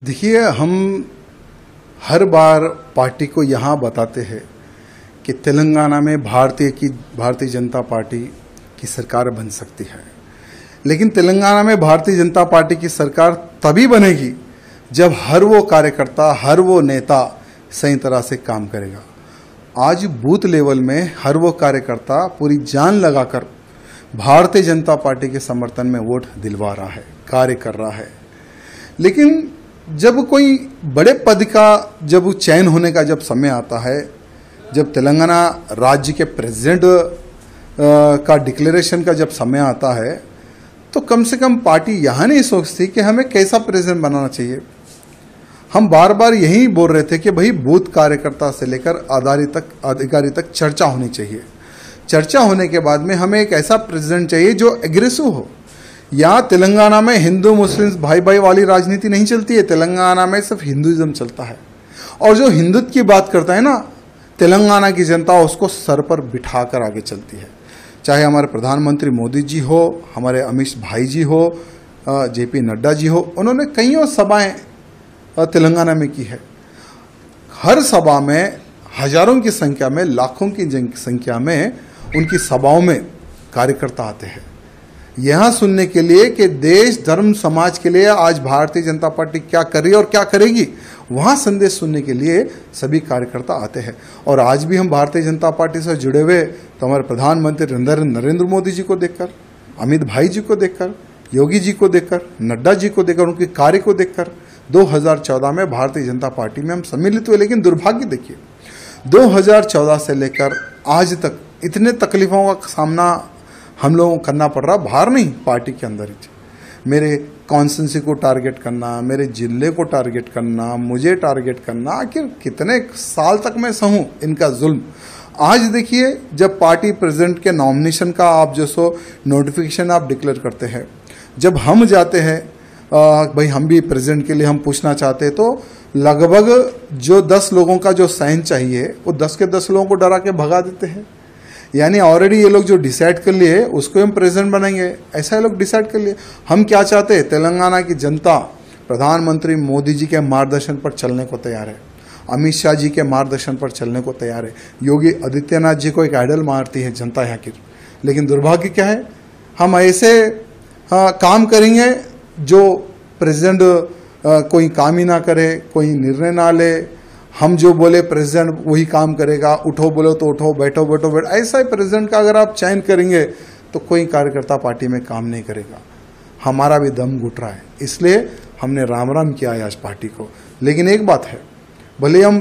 देखिए, हम हर बार पार्टी को यहाँ बताते हैं कि तेलंगाना में भारतीय जनता पार्टी की सरकार बन सकती है। लेकिन तेलंगाना में भारतीय जनता पार्टी की सरकार तभी बनेगी जब हर वो कार्यकर्ता, हर वो नेता सही तरह से काम करेगा। आज बूथ लेवल में हर वो कार्यकर्ता पूरी जान लगाकर भारतीय जनता पार्टी के समर्थन में वोट दिलवा रहा है, कार्य कर रहा है। लेकिन जब कोई बड़े पद का जब चयन होने का जब समय आता है, जब तेलंगाना राज्य के प्रेसिडेंट का डिक्लेरेशन का जब समय आता है, तो कम से कम पार्टी यहाँ नहीं सोचती कि हमें कैसा प्रेसिडेंट बनाना चाहिए। हम बार बार यही बोल रहे थे कि भाई बूथ कार्यकर्ता से लेकर अधिकारी तक चर्चा होनी चाहिए। चर्चा होने के बाद में हमें एक ऐसा प्रेसिडेंट चाहिए जो एग्रेसिव हो। यहाँ तेलंगाना में हिंदू मुस्लिम भाई भाई वाली राजनीति नहीं चलती है। तेलंगाना में सिर्फ हिंदुइज्म चलता है, और जो हिंदुत्व की बात करता है ना, तेलंगाना की जनता उसको सर पर बिठाकर आगे चलती है। चाहे हमारे प्रधानमंत्री मोदी जी हो, हमारे अमित भाई जी हो, जेपी नड्डा जी हो, उन्होंने कईयों सभाएं तेलंगाना में की है। हर सभा में हजारों की संख्या में, लाखों की संख्या में उनकी सभाओं में कार्यकर्ता आते हैं यहाँ सुनने के लिए कि देश धर्म समाज के लिए आज भारतीय जनता पार्टी क्या कर रही है और क्या करेगी। वहाँ संदेश सुनने के लिए सभी कार्यकर्ता आते हैं। और आज भी हम भारतीय जनता पार्टी से जुड़े हुए तो हमारे प्रधानमंत्री नरेंद्र मोदी जी को देखकर, अमित भाई जी को देखकर, योगी जी को देखकर, नड्डा जी को देखकर, उनके कार्य को देखकर 2014 में भारतीय जनता पार्टी में हम सम्मिलित हुए। लेकिन दुर्भाग्य देखिए, 2014 से लेकर आज तक इतने तकलीफों का सामना हम लोगों को करना पड़ रहा, बाहर नहीं, पार्टी के अंदर ही। मेरे कॉन्स्टिट्यूंसी को टारगेट करना, मेरे जिले को टारगेट करना, मुझे टारगेट करना, आखिर कितने साल तक मैं सहूं इनका जुल्म। आज देखिए, जब पार्टी प्रेसिडेंट के नॉमिनेशन का आप जो सो नोटिफिकेशन आप डिक्लेयर करते हैं, जब हम जाते हैं भाई हम भी प्रेसिडेंट के लिए हम पूछना चाहते हैं, तो लगभग जो 10 लोगों का जो साइन चाहिए वो 10 के 10 लोगों को डरा के भगा देते हैं। यानी ऑलरेडी ये लोग जो डिसाइड कर लिए उसको हम प्रेसिडेंट बनाएंगे, ऐसा ये लोग डिसाइड कर लिए। हम क्या चाहते हैं? तेलंगाना की जनता प्रधानमंत्री मोदी जी के मार्गदर्शन पर चलने को तैयार है, अमित शाह जी के मार्गदर्शन पर चलने को तैयार है। योगी आदित्यनाथ जी को एक आइडल मारती है जनता यहाँ की। लेकिन दुर्भाग्य क्या है, हम ऐसे काम करेंगे जो प्रेसिडेंट कोई काम ही ना करे, कोई निर्णय ना ले। हम जो बोले प्रेसिडेंट वही काम करेगा, उठो बोलो तो उठो, बैठो बैठो बैठो। ऐसा ही प्रेसिडेंट का अगर आप चयन करेंगे तो कोई कार्यकर्ता पार्टी में काम नहीं करेगा। हमारा भी दम घुट रहा है, इसलिए हमने राम राम किया है आज पार्टी को। लेकिन एक बात है, भले हम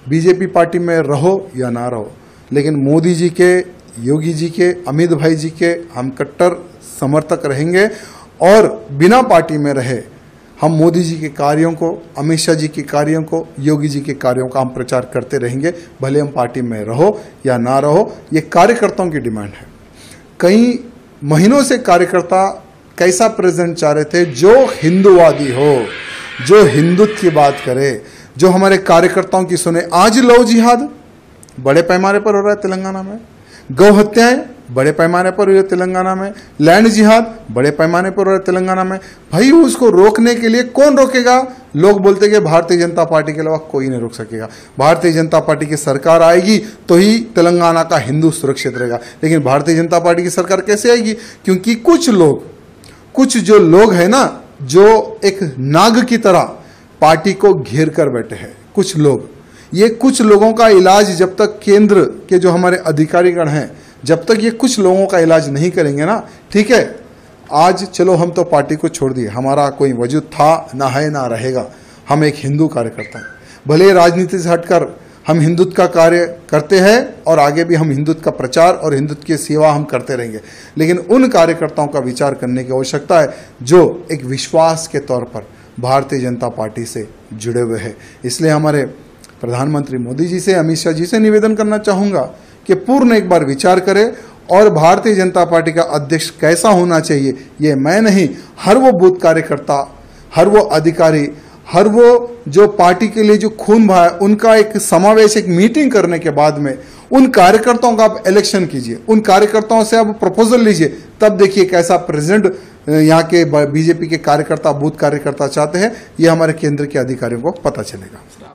बीजेपी पार्टी में रहो या ना रहो, लेकिन मोदी जी के, योगी जी के, अमित भाई जी के हम कट्टर समर्थक रहेंगे। और बिना पार्टी में रहे हम मोदी जी के कार्यों को, अमित शाह जी के कार्यों को, योगी जी के कार्यों का हम प्रचार करते रहेंगे, भले हम पार्टी में रहो या ना रहो। ये कार्यकर्ताओं की डिमांड है। कई महीनों से कार्यकर्ता कैसा प्रेसिडेंट चाह रहे थे जो हिंदूवादी हो, जो हिंदुत्व की बात करे, जो हमारे कार्यकर्ताओं की सुने। आज लव जिहाद बड़े पैमाने पर हो रहा है तेलंगाना में, गौ हत्याएं बड़े पैमाने पर हुई है तेलंगाना में, लैंड जिहाद बड़े पैमाने पर हो रहा है तेलंगाना में। भाई उसको रोकने के लिए कौन रोकेगा? लोग बोलते कि भारतीय जनता पार्टी के अलावा कोई नहीं रोक सकेगा। भारतीय जनता पार्टी की सरकार आएगी तो ही तेलंगाना का हिंदू सुरक्षित रहेगा। लेकिन भारतीय जनता पार्टी की सरकार कैसे आएगी? क्योंकि कुछ जो लोग हैं ना, जो एक नाग की तरह पार्टी को घेर कर बैठे हैं। कुछ लोग, ये कुछ लोगों का इलाज जब तक केंद्र के जो हमारे अधिकारीगण हैं, जब तक ये कुछ लोगों का इलाज नहीं करेंगे ना, ठीक है, आज चलो हम तो पार्टी को छोड़ दिए, हमारा कोई वजूद था ना है ना रहेगा। हम एक हिंदू कार्यकर्ता हैं, भले राजनीति से हटकर हम हिंदुत्व का कार्य करते हैं और आगे भी हम हिंदुत्व का प्रचार और हिंदुत्व की सेवा हम करते रहेंगे। लेकिन उन कार्यकर्ताओं का विचार करने की आवश्यकता है जो एक विश्वास के तौर पर भारतीय जनता पार्टी से जुड़े हुए हैं। इसलिए हमारे प्रधानमंत्री मोदी जी से, अमित शाह जी से निवेदन करना चाहूँगा कि पूर्ण एक बार विचार करें और भारतीय जनता पार्टी का अध्यक्ष कैसा होना चाहिए ये मैं नहीं, हर वो बूथ कार्यकर्ता, हर वो अधिकारी, हर वो जो पार्टी के लिए जो खून बहा है उनका एक समावेश, एक मीटिंग करने के बाद में उन कार्यकर्ताओं का आप इलेक्शन कीजिए, उन कार्यकर्ताओं से आप प्रपोजल लीजिए, तब देखिए कैसा प्रेसिडेंट यहाँ के बीजेपी के कार्यकर्ता, बूथ कार्यकर्ता चाहते हैं। ये हमारे केंद्र के अधिकारियों को पता चलेगा।